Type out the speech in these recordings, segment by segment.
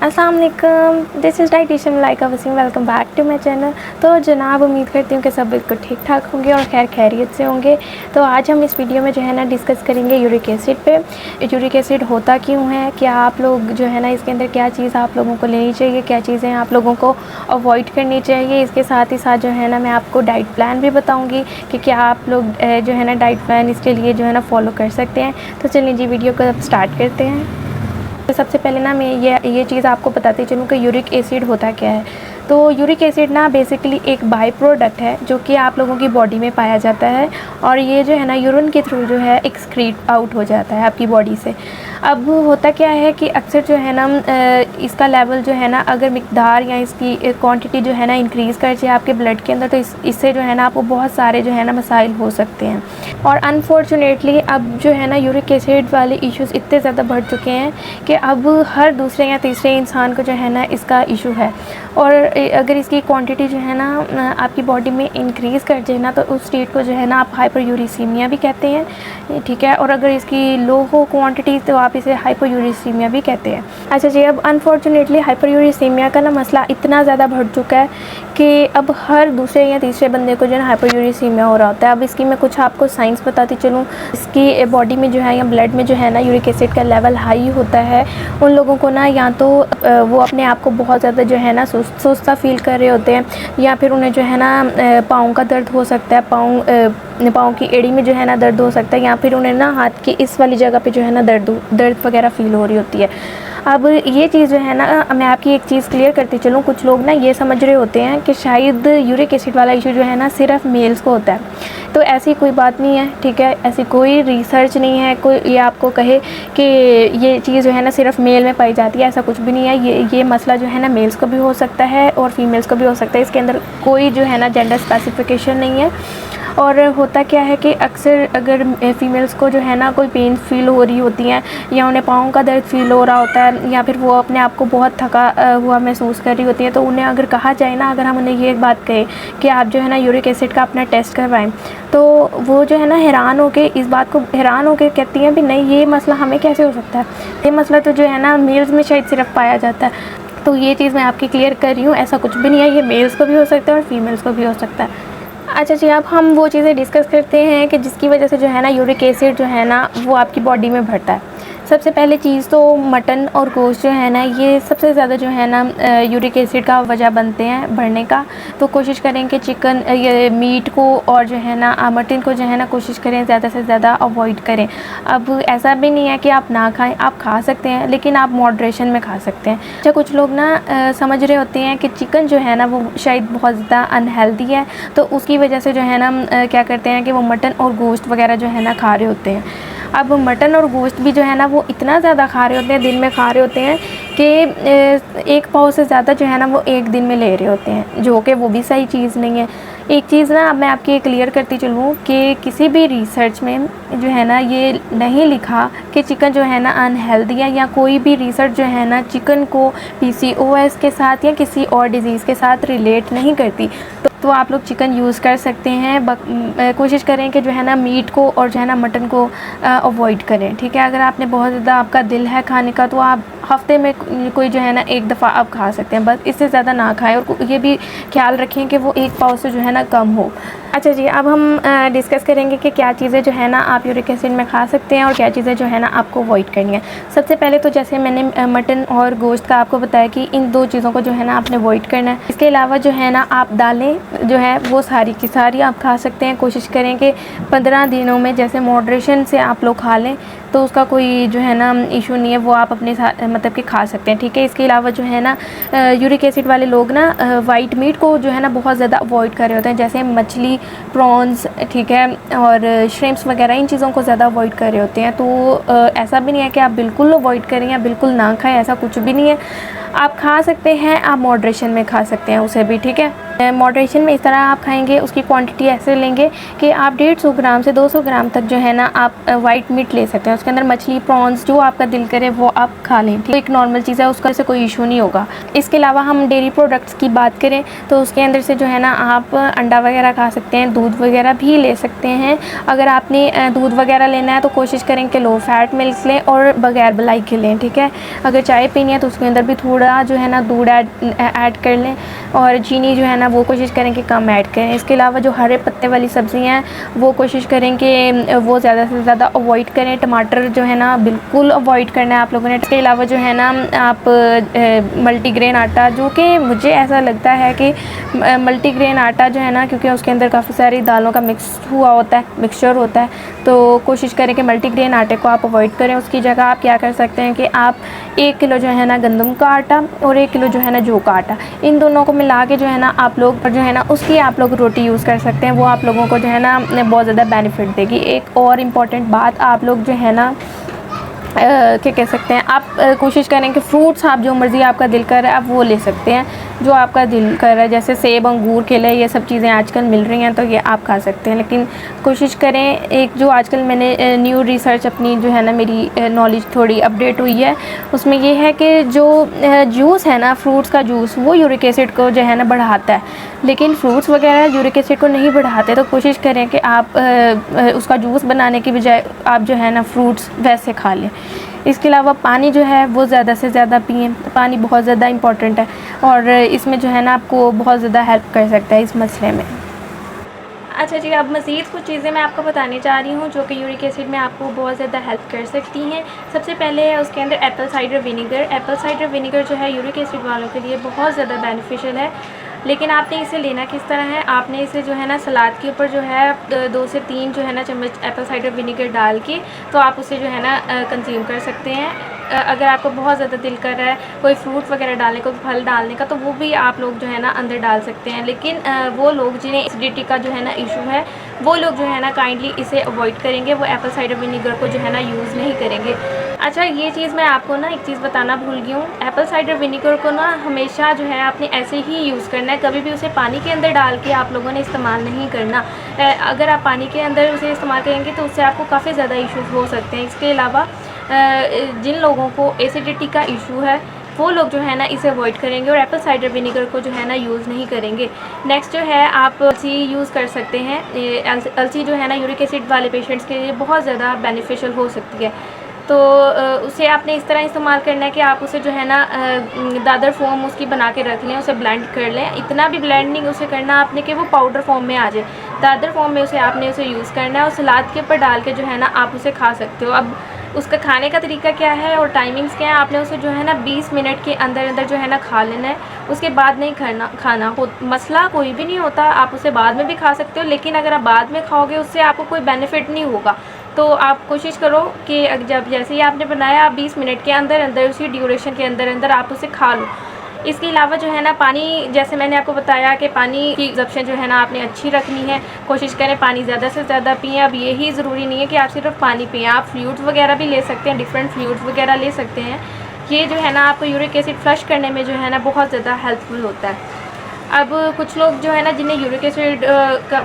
अस्सलाम वालेकुम, this is dietitian Malaika Waseem. Welcome back to my channel. तो जनाब, उम्मीद करती हूँ कि सब बिल्कुल ठीक ठाक होंगे और खैरियत से होंगे। तो आज हम इस वीडियो में जो है ना डिस्कस करेंगे यूरिक एसिड पे। यूरिक एसिड होता क्यों है, क्या आप लोग जो है ना इसके अंदर क्या चीज़ आप लोगों को लेनी चाहिए, क्या चीज़ें आप लोगों को अवॉइड करनी चाहिए। इसके साथ ही साथ जो है ना मैं आपको डाइट प्लान भी बताऊँगी कि क्या आप लोग जो है ना डाइट प्लान इसके लिए जो है ना फॉलो कर सकते हैं। तो चलिए जी, वीडियो को अब स्टार्ट करते हैं। तो सबसे पहले ना मैं ये चीज़ आपको बताती चलूँ कि यूरिक एसिड होता क्या है। तो यूरिक एसिड ना बेसिकली एक बाई प्रोडक्ट है जो कि आप लोगों की बॉडी में पाया जाता है, और ये जो है ना यूरिन के थ्रू जो है एक्सक्रीट आउट हो जाता है आपकी बॉडी से। अब होता क्या है कि अक्सर जो है ना इसका लेवल जो है ना अगर मिकदार या इसकी क्वांटिटी जो है ना इंक्रीज़ कर जाए आपके ब्लड के अंदर, तो इससे जो है ना आपको बहुत सारे जो है ना मसाइल हो सकते हैं। और अनफॉर्चुनेटली अब जो है ना यूरिक एसिड वाले इश्यूज़ इतने ज़्यादा बढ़ चुके हैं कि अब हर दूसरे या तीसरे इंसान को जो है ना इसका इशू है। और अगर इसकी क्वांटिटी जो है ना आपकी बॉडी में इंक्रीज़ कर जाए ना, तो उस स्टेट को जो है ना आप हाइपरयूरिसीमिया भी कहते हैं, ठीक है। और अगर इसकी लो हो क्वांटिटी तो आप इसे हाइपोयूरिसीमिया भी कहते हैं। अच्छा जी, अब अनफॉर्चुनेटली हाइपरयूरिसीमिया का ना मसला इतना ज़्यादा बढ़ चुका है कि अब हर दूसरे या तीसरे बंदे को जो है हाइपरयूरिसीमिया हो रहा होता है। अब इसकी मैं कुछ आपको साइंस बताती चलूँ। इसकी बॉडी में जो है या ब्लड में जो है ना यूरिक एसिड का लेवल हाई होता है, उन लोगों को ना या तो वो अपने आप को बहुत ज़्यादा जो है ना सुस्ता फील कर रहे होते हैं, या फिर उन्हें जो है ना पाँव का दर्द हो सकता है, पाँव की एड़ी में जो है ना दर्द हो सकता है, या फिर उन्हें ना हाथ की इस वाली जगह पे जो है ना दर्द वगैरह फ़ील हो रही होती है। अब ये चीज़ जो है ना मैं आपकी एक चीज़ क्लियर करती चलूँ। कुछ लोग ना ये समझ रहे होते हैं कि शायद यूरिक एसिड वाला इशू जो है ना सिर्फ मेल्स को होता है। तो ऐसी कोई बात नहीं है, ठीक है। ऐसी कोई रिसर्च नहीं है कोई ये आपको कहे कि ये चीज़ जो है ना सिर्फ मेल में पाई जाती है, ऐसा कुछ भी नहीं है। ये मसला जो है ना मेल्स को भी हो सकता है और फीमेल्स को भी हो सकता है। इसके अंदर कोई जो है ना जेंडर स्पेसिफिकेशन नहीं है। और होता क्या है कि अक्सर अगर फीमेल्स को जो है ना कोई पेन फील हो रही होती हैं, या उन्हें पाँव का दर्द फील हो रहा होता है, या फिर वो अपने आप को बहुत थका हुआ महसूस कर रही होती है, तो उन्हें अगर कहा जाए ना, अगर हम उन्हें ये एक बात कहें कि आप जो है ना यूरिक एसिड का अपना टेस्ट करवाएं, तो वो जो है ना इस बात को हैरान होकर कहती हैं भी नहीं, ये मसला हमें कैसे हो सकता है, ये मसला तो जो है ना मेल्स में शायद सिर्फ पाया जाता है। तो ये चीज़ मैं आपकी क्लियर कर रही हूँ, ऐसा कुछ भी नहीं है। ये मेल्स को भी हो सकता है और फीमेल्स को भी हो सकता है। अच्छा जी, अब हम वो चीज़ें डिस्कस करते हैं कि जिसकी वजह से जो है ना यूरिक एसिड जो है ना वो आपकी बॉडी में बढ़ता है। सबसे पहले चीज़ तो मटन और गोश्त जो है ना, ये सबसे ज़्यादा जो है ना यूरिक एसिड का वजह बनते हैं बढ़ने का। तो कोशिश करें कि चिकन ये मीट को और जो है ना मटन को जो है ना कोशिश करें ज़्यादा से ज़्यादा अवॉइड करें। अब ऐसा भी नहीं है कि आप ना खाएं, आप खा सकते हैं, लेकिन आप मॉडरेशन में खा सकते हैं। अच्छा, कुछ लोग ना समझ रहे होते हैं कि चिकन जो है ना वो शायद बहुत ज़्यादा अनहेल्दी है, तो उसकी वजह से जो है ना क्या करते हैं कि वो मटन और गोश्त वगैरह जो है ना खा रहे होते हैं। अब मटन और गोश्त भी जो है ना वो इतना ज़्यादा खा रहे होते हैं, दिन में खा रहे होते हैं कि एक पाव से ज़्यादा जो है ना वो एक दिन में ले रहे होते हैं, जो कि वो भी सही चीज़ नहीं है। एक चीज़ ना मैं आपकी क्लियर करती चलूँ कि किसी भी रिसर्च में जो है ना ये नहीं लिखा कि चिकन जो है ना अनहेल्दी है, या कोई भी रिसर्च जो है ना चिकन को PCOS के साथ या किसी और डिज़ीज़ के साथ रिलेट नहीं करती। तो आप लोग चिकन यूज़ कर सकते हैं। कोशिश करें कि जो है ना मीट को और जो है ना मटन को अवॉइड करें, ठीक है। अगर आपने बहुत ज़्यादा आपका दिल है खाने का, तो आप हफ्ते में कोई जो है ना एक दफ़ा आप खा सकते हैं, बस इससे ज़्यादा ना खाएं। और ये भी ख्याल रखें कि वो एक पाव से जो है ना कम हो। अच्छा जी, अब हम डिस्कस करेंगे कि क्या चीज़ें जो है ना आप यूरिक एसिड में खा सकते हैं और क्या चीज़ें जो है ना आपको अवॉइड करनी है। सबसे पहले तो जैसे मैंने मटन और गोश्त का आपको बताया कि इन दो चीज़ों को जो है ना आपने अवॉइड करना है। इसके अलावा जो है ना आप दालें जो है वो सारी की सारी आप खा सकते हैं। कोशिश करें कि 15 दिनों में जैसे मॉडरेशन से आप लोग खा लें, तो उसका कोई जो है ना इशू नहीं है, वो आप अपने साथ मतलब कि खा सकते हैं, ठीक है। इसके अलावा जो है ना यूरिक एसिड वाले लोग ना वाइट मीट को जो है ना बहुत ज़्यादा अवॉइड कर रहे होते हैं, जैसे मछली, प्रॉन्स, ठीक है, और श्रिम्प्स वगैरह, इन चीज़ों को ज़्यादा अवॉइड कर रहे होते हैं। तो ऐसा भी नहीं है कि आप बिल्कुल अवॉइड करें या बिल्कुल ना खाएं, ऐसा कुछ भी नहीं है। आप खा सकते हैं, आप मॉडरेशन में खा सकते हैं उसे भी, ठीक है। मॉडरेशन में इस तरह आप खाएंगे, उसकी क्वांटिटी ऐसे लेंगे कि आप 150 ग्राम से 200 ग्राम तक जो है ना आप वाइट मीट ले सकते हैं। उसके अंदर मछली, प्रॉन्स, जो आपका दिल करे वो आप खा लें, ठीक है। एक नॉर्मल चीज़ है, उसका से कोई इशू नहीं होगा। इसके अलावा हम डेयरी प्रोडक्ट्स की बात करें तो उसके अंदर से जो है ना आप अंडा वगैरह खा सकते हैं, दूध वगैरह भी ले सकते हैं। अगर आपने दूध वगैरह लेना है तो कोशिश करें कि लो फैट मिल्क लें और बगैर मलाई के लें, ठीक है। अगर चाय पीनी है तो उसके अंदर भी थोड़ा जो है ना दूध ऐड कर लें, और चीनी जो है ना वो कोशिश करें कि कम ऐड करें। इसके अलावा जो हरे पत्ते वाली सब्ज़ियाँ हैं वो कोशिश करें कि वो ज़्यादा से ज़्यादा अवॉइड करें। टमाटर जो है ना बिल्कुल अवॉइड करना है आप लोगों ने। इसके अलावा जो है ना आप मल्टीग्रेन आटा, जो कि मुझे ऐसा लगता है कि मल्टीग्रेन आटा जो है ना, क्योंकि उसके अंदर काफ़ी सारी दालों का मिक्सचर होता है, तो कोशिश करें कि मल्टीग्रेन आटे को आप अवॉइड करें। उसकी जगह आप क्या कर सकते हैं कि आप 1 किलो जो है ना गंदम का आटा और 1 किलो जो है ना जौ का आटा, इन दोनों को मिला के जो है ना आप लोग जो है ना उसकी आप लोग रोटी यूज़ कर सकते हैं। वो आप लोगों को जो है ना बहुत ज़्यादा बेनिफिट देगी। एक और इम्पॉर्टेंट बात, आप लोग जो है ना क्या कह सकते हैं, आप कोशिश करें कि फ्रूट्स आप जो मर्ज़ी आपका दिल कर रहा है आप वो ले सकते हैं, जो आपका दिल कर रहा है। जैसे सेब, अंगूर, केले, ये सब चीज़ें आजकल मिल रही हैं तो ये आप खा सकते हैं। लेकिन कोशिश करें, एक जो आजकल मैंने न्यू रिसर्च अपनी जो है ना मेरी नॉलेज थोड़ी अपडेट हुई है, उसमें ये है कि जो जूस है ना, फ्रूट्स का जूस, वो यूरिक एसिड को जो है ना बढ़ाता है, लेकिन फ्रूट्स वगैरह यूरिक एसिड को नहीं बढ़ाते। तो कोशिश करें कि आप उसका जूस बनाने की बजाय आप जो है ना फ्रूट्स वैसे खा लें। इसके अलावा पानी जो है वो ज़्यादा से ज़्यादा पिएं। पानी बहुत ज़्यादा इम्पॉर्टेंट है और इसमें जो है ना आपको बहुत ज़्यादा हेल्प कर सकता है इस मसले में। अच्छा जी, अब मज़ीद कुछ चीज़ें मैं आपको बताने जा रही हूँ जो कि यूरिक एसिड में आपको बहुत ज़्यादा हेल्प कर सकती हैं। सबसे पहले है उसके अंदर Apple cider vinegar. Apple cider vinegar जो है यूरिक एसिड वालों के लिए बहुत ज़्यादा बेनिफिशियल है। लेकिन आपने इसे लेना किस तरह है, आपने इसे जो है ना सलाद के ऊपर जो है 2 से 3 जो है ना चम्मच एप्पल साइडर विनीगर डाल के तो आप उसे जो है ना कंज्यूम कर सकते हैं। अगर आपको बहुत ज़्यादा दिल कर रहा है कोई फ्रूट वगैरह डालने को, फल डालने का, तो वो भी आप लोग जो है ना अंदर डाल सकते हैं। लेकिन वो लोग जिन्हें एसिडिटी का जो है ना इशू है, वो लोग जो है ना काइंडली इसे अवॉइड करेंगे, वो एप्पल साइडर विनीगर को जो है ना यूज़ नहीं करेंगे। अच्छा, ये चीज़ मैं आपको ना एक चीज़ बताना भूल गई हूँ। एप्पल साइडर विनीगर को ना हमेशा जो है आपने ऐसे ही यूज़ करना है, कभी भी उसे पानी के अंदर डाल के आप लोगों ने इस्तेमाल नहीं करना। अगर आप पानी के अंदर उसे इस्तेमाल करेंगे तो उससे आपको काफ़ी ज़्यादा इश्यूज़ हो सकते हैं। इसके अलावा जिन लोगों को एसिडिटी का इशू है वो लोग जो है ना इसे अवॉइड करेंगे और एप्पल साइडर विनीगर को जो है ना यूज़ नहीं करेंगे। नेक्स्ट जो है आप अलसी यूज़ कर सकते हैं। अलसी जो है ना यूरिक एसिड वाले पेशेंट्स के लिए बहुत ज़्यादा बेनिफिशियल हो सकती है। तो उसे आपने इस तरह इस्तेमाल करना है कि आप उसे जो है ना दादर फॉर्म उसकी बना के रख लें, उसे ब्लेंड कर लें। इतना भी ब्लेंड नहीं उसे करना आपने कि वो पाउडर फॉर्म में आ जाए, दादर फॉर्म में आपने उसे यूज़ करना है और सलाद के ऊपर डाल के जो है ना आप उसे खा सकते हो। अब उसका खाने का तरीका क्या है और टाइमिंग्स क्या है, आपने उसे जो है ना 20 मिनट के अंदर अंदर जो है ना खा लेना है, उसके बाद नहीं खाना हो। मसला कोई भी नहीं होता, आप उसे बाद में भी खा सकते हो, लेकिन अगर आप बाद में खाओगे उससे आपको कोई बेनिफिट नहीं होगा। तो आप कोशिश करो कि जब जैसे ही आपने बनाया आप 20 मिनट के अंदर अंदर उसी ड्यूरेशन के अंदर अंदर आप उसे खा लो। इसके अलावा जो है ना पानी, जैसे मैंने आपको बताया कि पानी की कंजप्शन जो है ना आपने अच्छी रखनी है। कोशिश करें पानी ज़्यादा से ज़्यादा पिएँ। अब यही ज़रूरी नहीं है कि आप सिर्फ पानी पिएँ, आप फ्लूइड्स वगैरह भी ले सकते हैं, डिफरेंट फ्लूइड्स वगैरह ले सकते हैं। ये जो है ना आपको यूरिक एसिड फ्लश करने में जो है ना बहुत ज़्यादा हेल्पफुल होता है। अब कुछ लोग जो है ना जिन्हें यूरिक एसिड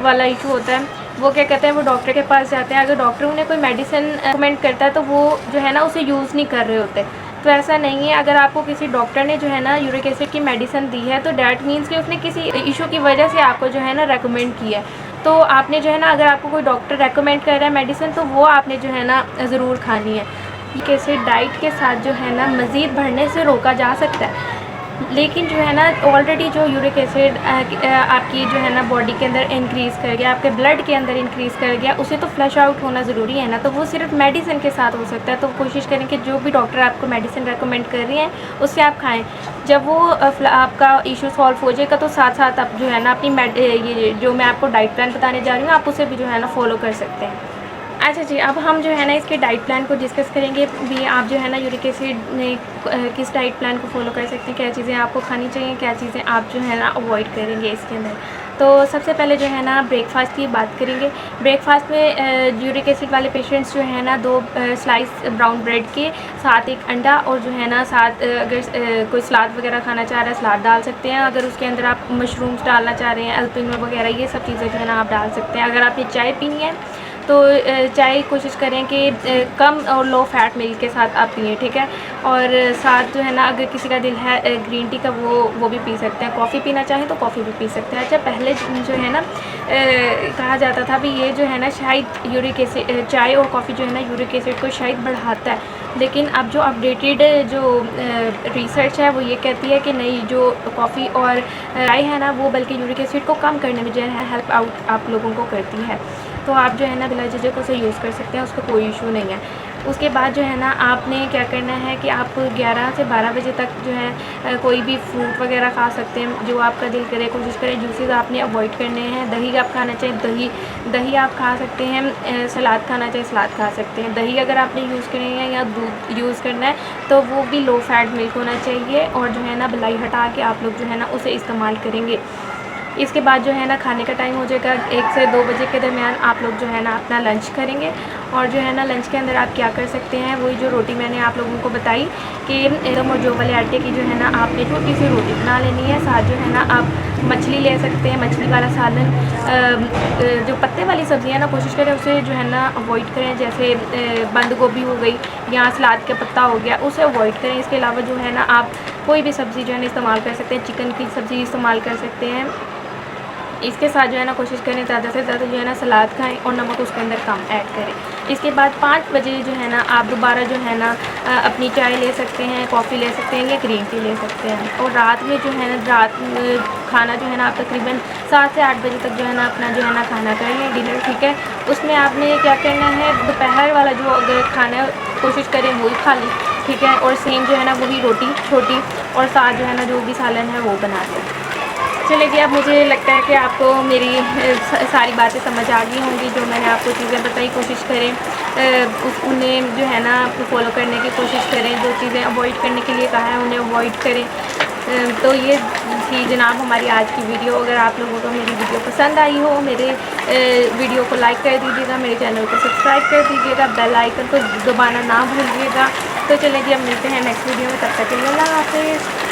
वाला इशू होता है वो क्या कहते हैं, वो डॉक्टर के पास जाते हैं। अगर डॉक्टर उन्हें कोई मेडिसिन रिकमेंड करता है तो वो जो है ना उसे यूज़ नहीं कर रहे होते। तो ऐसा नहीं है, अगर आपको किसी डॉक्टर ने जो है ना यूरिक एसिड की मेडिसिन दी है तो डैट मीन्स कि उसने किसी इशू की वजह से आपको जो है ना रेकमेंड किया है। तो आपने जो है ना, अगर आपको कोई डॉक्टर रेकमेंड कर रहा है मेडिसिन तो वो आपने जो है ना ज़रूर खानी है। यूरिक एसिड डाइट के साथ जो है ना मज़ीद बढ़ने से रोका जा सकता है, लेकिन जो है ना ऑलरेडी जो यूरिक एसिड आपकी जो है ना बॉडी के अंदर इंक्रीज़ कर गया, आपके ब्लड के अंदर इंक्रीज़ कर गया, उसे तो फ्लश आउट होना ज़रूरी है ना। तो वो सिर्फ मेडिसिन के साथ हो सकता है। तो कोशिश करें कि जो भी डॉक्टर आपको मेडिसिन रेकमेंड कर रही हैं उससे आप खाएं। जब वो आपका इशू सॉल्व हो जाएगा तो साथ साथ आप जो है ना अपनी ये जो मैं आपको डाइट प्लान बताने जा रही हूँ आप उसे भी जो है ना फॉलो कर सकते हैं। अच्छा जी, अब हम जो है ना इसके डाइट प्लान को डिस्कस करेंगे भी। आप जो है ना यूरिक एसिड में किस डाइट प्लान को फॉलो कर सकते हैं, क्या चीज़ें आपको खानी चाहिए, क्या चीज़ें आप जो है ना अवॉइड करेंगे इसके अंदर। तो सबसे पहले जो है ना ब्रेकफास्ट की बात करेंगे। ब्रेकफास्ट में यूरिक एसिड वाले पेशेंट्स जो है ना 2 स्लाइस ब्राउन ब्रेड के साथ 1 अंडा और जो है ना साथ अगर कोई सलाद वगैरह खाना चाह रहा है सलाद डाल सकते हैं। अगर उसके अंदर आप मशरूम्स डालना चाह रहे हैं, अल्पिनो वगैरह, ये सब चीज़ें जो है ना आप डाल सकते हैं। अगर आपने चाय पीनी है तो चाय कोशिश करें कि कम और लो फैट मिल्क के साथ आप पिएँ, ठीक है। और साथ जो है ना अगर किसी का दिल है ग्रीन टी का, वो भी पी सकते हैं। कॉफ़ी पीना चाहें तो कॉफ़ी भी पी सकते हैं। अच्छा, पहले जो है ना कहा जाता था भी ये जो है ना शायद यूरिक एसिड, चाय और कॉफ़ी जो है ना यूरिक एसिड को शायद बढ़ाता है, लेकिन अब जो अपडेटेड जो रिसर्च है वो ये कहती है कि नहीं, जो कॉफ़ी और चाय है ना वो बल्कि यूरिक एसिड को कम करने में जो है हेल्प आउट आप लोगों को करती है। तो आप जो है ना बिला झिझक उसे यूज़ कर सकते हैं, उसका कोई इशू नहीं है। उसके बाद जो है ना आपने क्या करना है कि आप 11 से 12 बजे तक जो है कोई भी फ्रूट वगैरह खा सकते हैं जो आपका दिल करे। कोशिश करें जूसेस आपने अवॉइड करने हैं। दही आप खाना चाहिए, दही आप खा सकते हैं। सलाद खाना चाहिए, सलाद खा सकते हैं। दही अगर आपने यूज़ करनी है या दूध यूज़ करना है तो वो भी लो फैट मिल्क होना चाहिए, और जो है ना बिलाई हटा के आप लोग जो है ना उसे इस्तेमाल करेंगे। इसके बाद जो है ना खाने का टाइम हो जाएगा 1 से 2 बजे के दरमियान। आप लोग जो है ना अपना लंच करेंगे, और जो है ना लंच के अंदर आप क्या कर सकते हैं, वही जो रोटी मैंने आप लोगों को बताई कि एकदम और जो वाले आटे की जो है ना आपने छोटी सी रोटी बना लेनी है। साथ जो है ना आप मछली ले सकते हैं, मछली वाला सालन। जो पत्ते वाली सब्ज़ी है ना कोशिश करें उसे जो है ना अवॉइड करें, जैसे बंद गोभी हो गई या सलाद का पत्ता हो गया, उसे अवॉइड करें। इसके अलावा जो है ना आप कोई भी सब्ज़ी जो है ना इस्तेमाल कर सकते हैं, चिकन की सब्ज़ी इस्तेमाल कर सकते हैं। इसके साथ जो है ना कोशिश करें ज़्यादा से ज़्यादा जो है ना सलाद खाएं और नमक उसके अंदर कम ऐड करें। इसके बाद 5 बजे जो है ना आप दोबारा जो है ना अपनी चाय ले सकते हैं, कॉफ़ी ले सकते हैं या ग्रीन टी ले सकते हैं। और रात में जो है ना रात में खाना जो है ना आप तकरीबन 7 से 8 बजे तक जो है ना अपना जो है ना खाना कर लें, डिनर, ठीक है। उसमें आपने क्या करना है, दोपहर वाला जो अगर खाना है कोशिश करें वही खा लें, ठीक है। और सेम जो है ना वही रोटी छोटी, और साथ जो है ना जो भी सालन है वो बना लें। चलिए जी, अब मुझे लगता है कि आपको मेरी सारी बातें समझ आ गई होंगी। जो मैंने आपको चीज़ें बताई कोशिश करें उन्हें जो है ना फॉलो करने की कोशिश करें। जो चीज़ें अवॉइड करने के लिए कहा है उन्हें अवॉइड करें। तो ये थी जनाब हमारी आज की वीडियो। अगर आप लोगों को मेरी वीडियो पसंद आई हो, मेरे वीडियो को लाइक कर दीजिएगा, मेरे चैनल को सब्सक्राइब कर दीजिएगा, बेल आइकन को दबाना ना भूलिएगा। तो चलिए जी, अब मिलते हैं नेक्स्ट वीडियो में, तब तक के लिए अल्लाह हाफ़िज़।